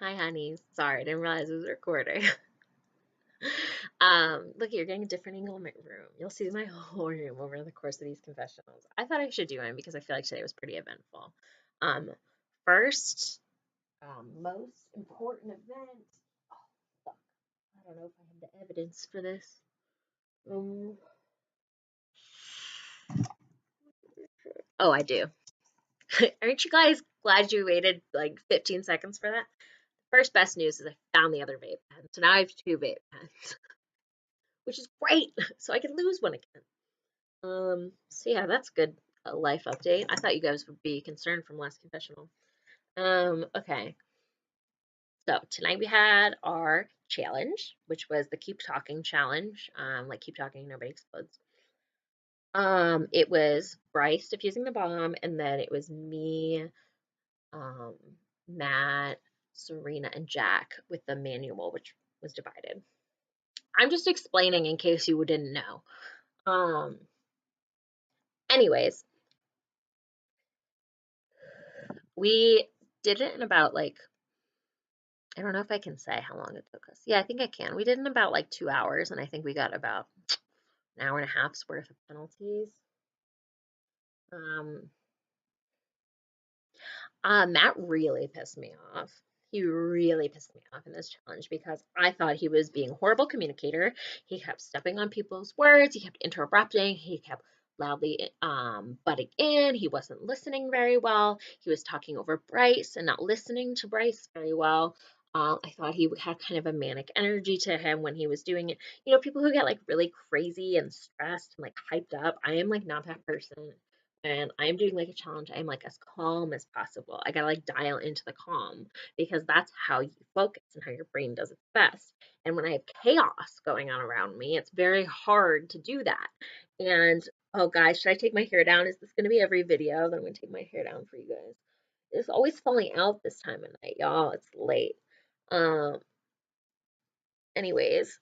Hi, honey. Sorry, I didn't realize it was recording. Look, you're getting a different angle in my room. You'll see my whole room over the course of these confessionals. I thought I should do one because I feel like today was pretty eventful. Um, first, most important event. Oh, fuck. I don't know if I have the evidence for this. Um, oh, I do. Aren't you guys glad you waited like 15 seconds for that? First, best news is I found the other vape pen. So now I have two vape pens, which is great. So I can lose one again. So yeah, that's good. A life update. I thought you guys would be concerned from last confessional. Okay. So tonight we had our challenge, which was the keep talking challenge. Like keep talking, nobody explodes. It was Bryce defusing the bomb, and then it was me, um, Matt, Serena, and Jack with the manual, which was divided. I'm just explaining in case you didn't know. Anyways, we did it in about like I don't know if I can say how long it took us. Yeah, I think I can. We did in about like 2 hours, and I think we got about an hour and a half's worth of penalties. Um, Matt really pissed me off. He really pissed me off in this challenge because I thought he was being a horrible communicator. He kept stepping on people's words. He kept interrupting. He kept loudly butting in. He wasn't listening very well. He was talking over Bryce and not listening to Bryce very well. I thought he had kind of a manic energy to him when he was doing it. You know, people who get like really crazy and stressed and like hyped up. I am like not that person and I'm doing like a challenge, I'm like as calm as possible. I gotta like dial into the calm because that's how you focus and how your brain does its best. And when I have chaos going on around me, it's very hard to do that. And oh guys, should I take my hair down? Is this gonna be every video that I'm gonna take my hair down for you guys? It's always falling out this time of night, y'all. It's late. Um, anyways,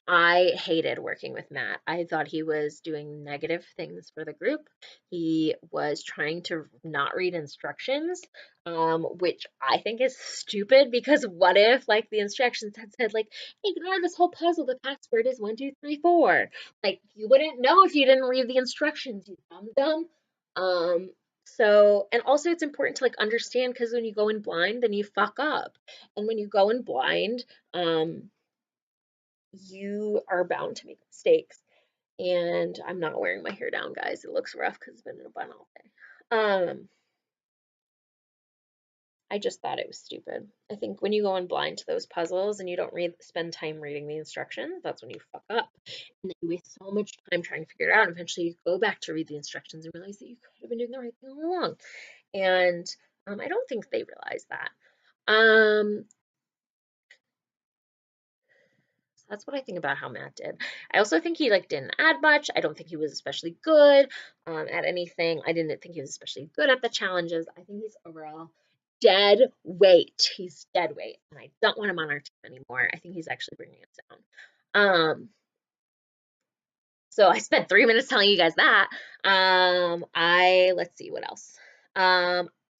I hated working with Matt. I thought he was doing negative things for the group. He was trying to not read instructions, which I think is stupid because what if, like, the instructions had said, like, ignore this whole puzzle, the password is 1, 2, 3, 4. Like, you wouldn't know if you didn't read the instructions, you dumb dumb. And also it's important to like understand because when you go in blind, then you fuck up. And when you go in blind, you are bound to make mistakes. And I'm not wearing my hair down, guys. It looks rough because it's been in a bun all day. I just thought it was stupid. I think when you go in blind to those puzzles and you don't spend time reading the instructions, that's when you fuck up. And then you waste so much time trying to figure it out. And eventually you go back to read the instructions and realize that you could have been doing the right thing all along. And I don't think they realize that. Um, That's what I think about how Matt did. I also think he like didn't add much. I don't think he was especially good at anything. I didn't think he was especially good at the challenges. I think he's overall dead weight. He's dead weight, and I don't want him on our team anymore. I think he's actually bringing us down. So I spent 3 minutes telling you guys that. I let's see what else.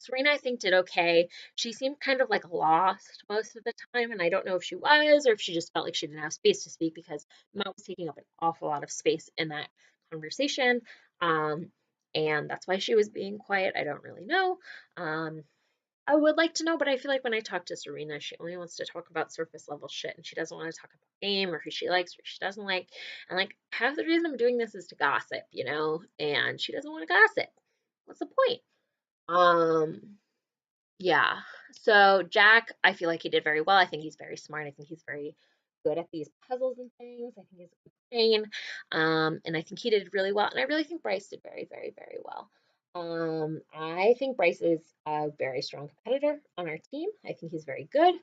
Serena, I think, did okay. She seemed kind of like lost most of the time, and I don't know if she was or if she just felt like she didn't have space to speak because Matt was taking up an awful lot of space in that conversation. Um, and that's why she was being quiet. I don't really know. Um, I would like to know, but I feel like when I talk to Serena, she only wants to talk about surface level shit and she doesn't want to talk about game or who she likes or who she doesn't like. And like half the reason I'm doing this is to gossip, you know, and she doesn't want to gossip. What's the point? Um, yeah. So Jack, I feel like he did very well. I think he's very smart. I think he's very good at these puzzles and things. I think he's a good brain. And I think he did really well. And I really think Bryce did very, very, very well. I think Bryce is a very strong competitor on our team. I think he's very good.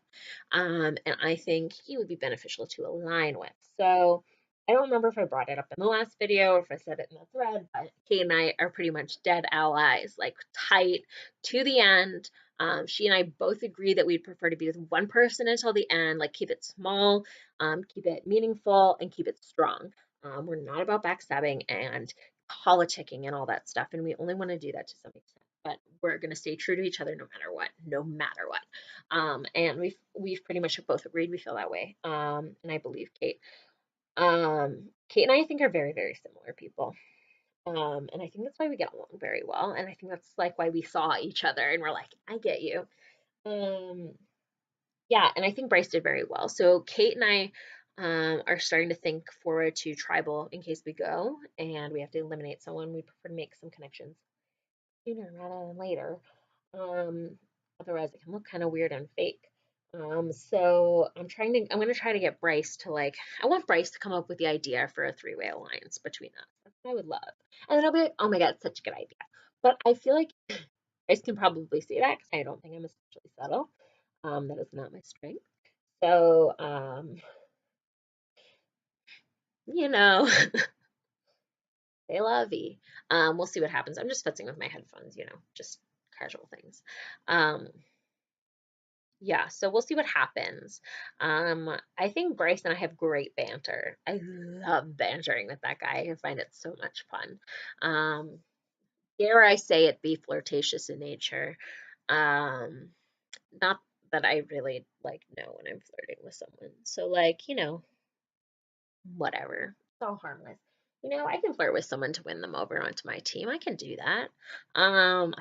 And I think he would be beneficial to align with. So I don't remember if I brought it up in the last video or if I said it in the thread, but Kate and I are pretty much dead allies, like tight to the end. She and I both agree that we'd prefer to be with one person until the end, like keep it small, keep it meaningful, and keep it strong. We're not about backstabbing and politicking and all that stuff, and we only want to do that to some extent. but we're gonna stay true to each other no matter what, no matter what. And we've pretty much both agreed we feel that way. And I believe Kate. Kate and I think are very, very similar people. And I think that's why we get along very well. And I think that's like why we saw each other and we're like, I get you. Um, yeah, and I think Bryce did very well. So Kate and I are starting to think forward to tribal in case we go and we have to eliminate someone. We prefer to make some connections sooner rather than later. Um, Otherwise it can look kind of weird and fake. So I'm gonna try to get Bryce to like, I want Bryce to come up with the idea for a three-way alliance between us. That's what I would love. And then I'll be like, oh my God, it's such a good idea. But I feel like Bryce can probably see that because I don't think I'm especially subtle. That is not my strength. So, you know, they love you. We'll see what happens. I'm just futzing with my headphones, just casual things. Um, Yeah, so we'll see what happens. I think Bryce and I have great banter. I love bantering with that guy. I find it so much fun. Um, dare I say it, be flirtatious in nature. Um, Not that I really like know when I'm flirting with someone. So like, whatever. It's all harmless. I can flirt with someone to win them over onto my team. I can do that. I'm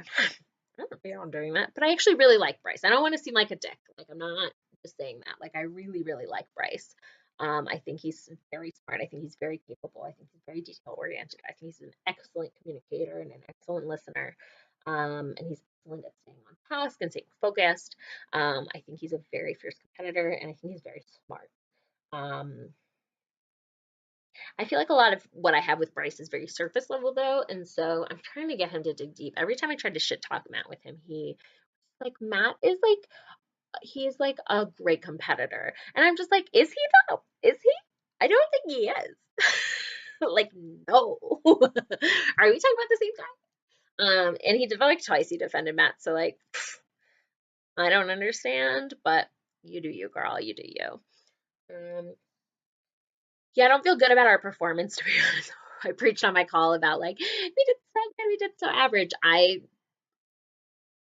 not beyond doing that, but I actually really like Bryce. I don't want to seem like a dick. Like I'm not just saying that. Like I really, really like Bryce. I think he's very smart. I think he's very capable. I think he's very detail oriented. I think he's an excellent communicator and an excellent listener. And he's excellent at staying on task and staying focused. I think he's a very fierce competitor, and I think he's very smart. Um, I feel like a lot of what I have with Bryce is very surface level though, and so I'm trying to get him to dig deep. Every time I tried to shit talk Matt with him, Matt is like he's like a great competitor. And I'm just like, is he though? Is he? I don't think he is. Like, no. Are we talking about the same guy? And he did like twice he defended Matt, so like I don't understand, but you do you, girl, you do you. Yeah, I don't feel good about our performance to be honest. I preached on my call about like we did so good, we did so average. I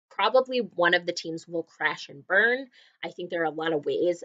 probably one of the teams will crash and burn. I think there are a lot of ways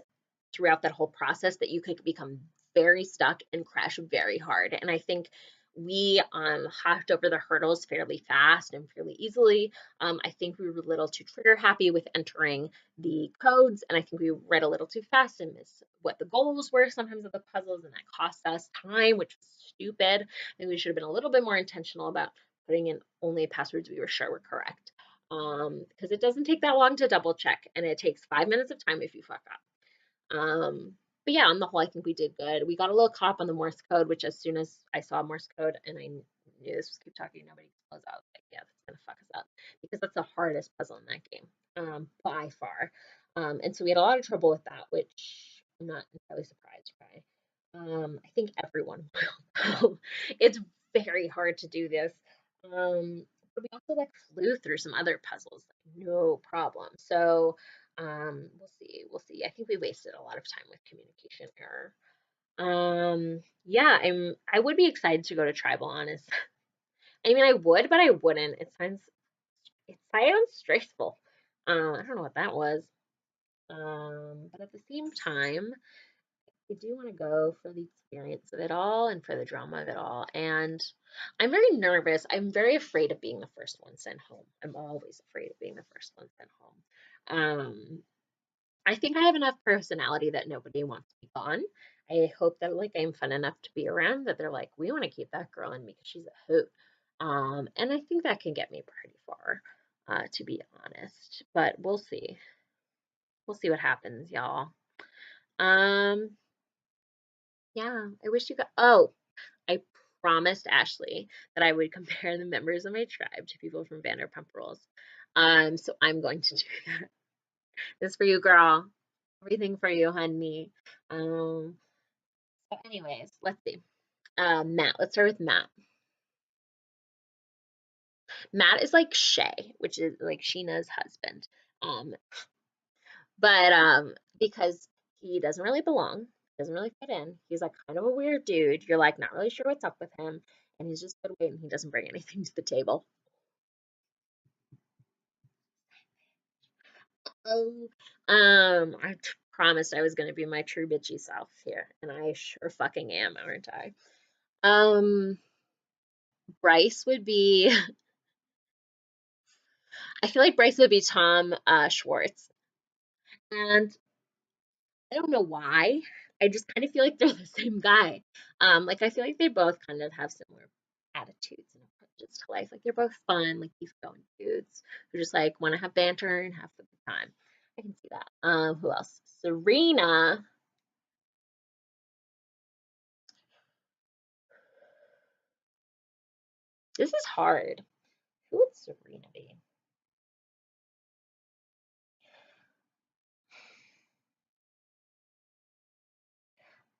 throughout that whole process that you could become very stuck and crash very hard. And I think we hopped over the hurdles fairly fast and fairly easily. I think we were a little too trigger happy with entering the codes, and I think we read a little too fast and missed what the goals were sometimes of the puzzles, and that cost us time, which was stupid. I think we should have been a little bit more intentional about putting in only passwords we were sure were correct. Because it doesn't take that long to double check, and it takes 5 minutes of time if you fuck up. But yeah, on the whole, I think we did good. We got a little caught up on the Morse code, which as soon as I saw Morse code and I knew this was keep talking, nobody close out. Like, yeah, that's gonna fuck us up because that's the hardest puzzle in that game, by far. And so we had a lot of trouble with that, which I'm not entirely surprised by. I think everyone will. It's very hard to do this. But we also like flew through some other puzzles, like, no problem. So we'll see. We'll see. I think we wasted a lot of time with communication error. Yeah, I would be excited to go to tribal, honest. I mean, I would, but I wouldn't. It sounds stressful. I don't know what that was. But at the same time, I do want to go for the experience of it all and for the drama of it all. And I'm very nervous. I'm very afraid of being the first one sent home. I'm always afraid of being the first one sent home. I think I have enough personality that nobody wants to be gone. I hope that like I'm fun enough to be around that they're like, we want to keep that girl in because she's a hoot. And I think that can get me pretty far, to be honest. But we'll see. We'll see what happens, y'all. Um, yeah, I wish you got. Oh, I promised Ashley that I would compare the members of my tribe to people from Vanderpump Rules. So I'm going to do that. This is for you, girl. Everything for you, honey. Um, so anyways, let's see. Matt. Let's start with Matt. Matt is like Shay, which is like Sheena's husband. Um, but because he doesn't really belong, doesn't really fit in. He's like kind of a weird dude. You're like not really sure what's up with him, and he's just good weight and he doesn't bring anything to the table. Oh, I promised I was gonna be my true bitchy self here, and I sure fucking am, aren't I? Um, Bryce would be. I feel like Bryce would be Tom Schwartz, and I don't know why. I just kind of feel like they're the same guy. Like I feel like they both kind of have similar attitudes and approaches to life. Like they're both fun, like easygoing dudes who just like want to have banter and have a good time. I can see that. Who else? Serena. This is hard. Who would Serena be?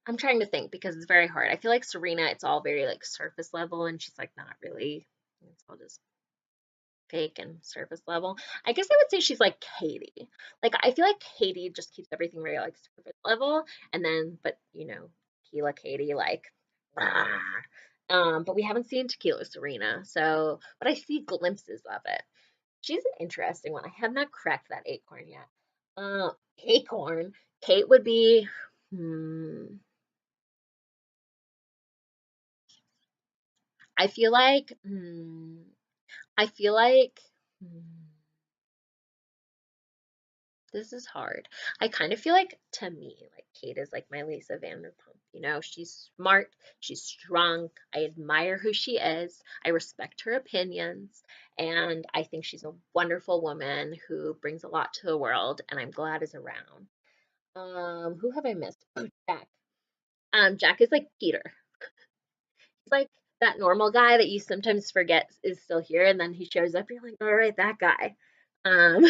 I'm trying to think because it's very hard. I feel like Serena, it's all very like surface level, and she's like not really. It's all just fake and surface level. I guess I would say she's like Katie. Like I feel like Katie just keeps everything very like surface level, and then but Tequila Katie like, rah. But we haven't seen Tequila Serena, so but I see glimpses of it. She's an interesting one. I have not cracked that acorn yet. Uh, Acorn. Kate would be. Hmm, I feel like. I feel like. Hmm, This is hard. I kind of feel like to me, like Kate is like my Lisa Vanderpump. You know, she's smart, she's strong. I admire who she is. I respect her opinions, and I think she's a wonderful woman who brings a lot to the world, and I'm glad is around. Who have I missed? Oh, Jack. Jack is like Peter. He's like that normal guy that you sometimes forget is still here, and then he shows up. You're like, all right, that guy. Um,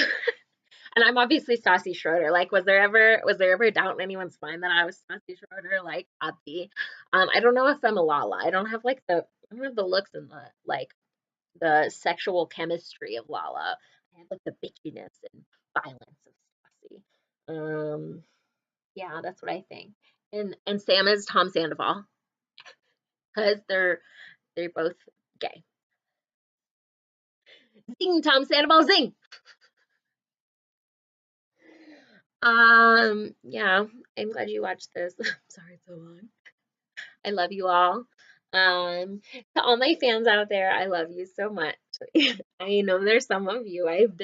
And I'm obviously Stassi Schroeder. Like, was there ever a doubt in anyone's mind that I was Stassi Schroeder? Like, Abby. I don't know if I'm a Lala. I don't have the looks and the sexual chemistry of Lala. I have like the bitchiness and violence of Stassi. Yeah, that's what I think. And Sam is Tom Sandoval because they're both gay. Zing, Tom Sandoval, zing. Yeah, I'm glad you watched this. Sorry it's so long. I love you all. To all my fans out there, I love you so much. I know there's some of you. I hope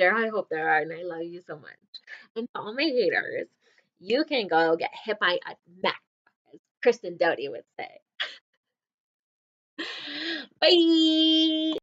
there are, and I love you so much. And to all my haters, you can go get hit by a Mac, as Kristen Doty would say. Bye.